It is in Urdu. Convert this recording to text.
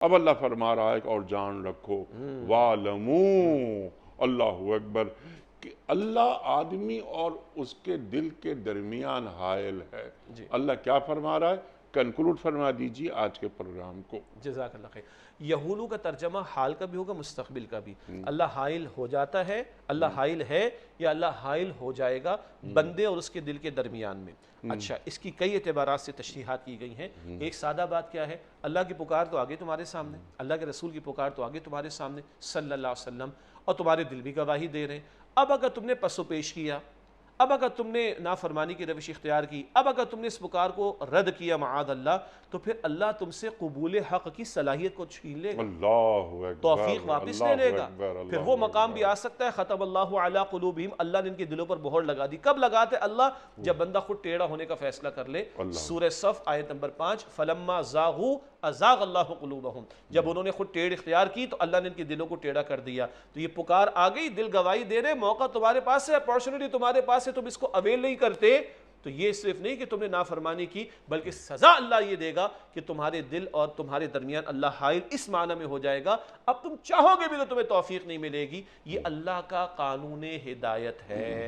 اب اللہ فرما رہا ہے کہ اور جان رکھو وَعْلَمُوا اللہ اکبر کہ اللہ آدمی اور اس کے دل کے درمیان حائل ہے۔ جی اللہ کیا فرما رہا ہے؟ کنکلوڈ فرما دیجیے آج کے پروگرام کو۔ جزاک اللہ خیر۔ یہولو کا ترجمہ حال کا بھی ہوگا، مستقبل کا بھی۔ اللہ حائل ہو جاتا ہے، اللہ حائل ہے، یا اللہ حائل ہو جائے گا بندے اور اس کے دل کے درمیان میں۔ اچھا، اس کی کئی اعتبارات سے تشریحات کی گئی ہیں۔ ایک سادہ بات کیا ہے، اللہ کی پکار تو آگے تمہارے سامنے، اللہ کے رسول کی پکار تو آگے تمہارے سامنے صلی اللہ علیہ وسلم، اور تمہارے دل بھی گواہی دے رہے ہیں۔ اب اگر تم نے پس و پیش کیا، اب اگر تم نے نافرمانی کی روش اختیار کی، اب اگر تم نے اس پکار کو رد کیا معاذ اللہ، تو پھر اللہ تم سے قبول حق کی صلاحیت کو چھین لے گا، اللہ اکبر، توفیق واپس لے لے گا۔ پھر وہ مقام بھی اکبر۔ آ سکتا ہے ختم اللہ علی قلوبہم، اللہ نے ان کے دلوں پر مہر لگا دی۔ کب لگاتے اللہ؟ جب بندہ خود ٹیڑھا ہونے کا فیصلہ کر لے۔ سورہ صف آیت نمبر 5، فلما زاغوا ازاغ اللہ قلوبہم، جب انہوں نے خود ٹیڑھ اختیار کی تو اللہ نے ان کے دلوں کو ٹیڑھا کر دیا۔ تو یہ پکار آ گئی، دل گواہی دے رہے، موقع تمہارے پاس ہے، اپارچونٹی تمہارے پاس ہے، تم اس کو اویل نہیں کرتے، تو یہ صرف نہیں کہ تم نے نافرمانی کی، بلکہ سزا اللہ یہ دے گا کہ تمہارے دل اور تمہارے درمیان اللہ حائل اس معنی میں ہو جائے گا، اب تم چاہو گے بھی تو تمہیں توفیق نہیں ملے گی۔ یہ اللہ کا قانون ہدایت ہے۔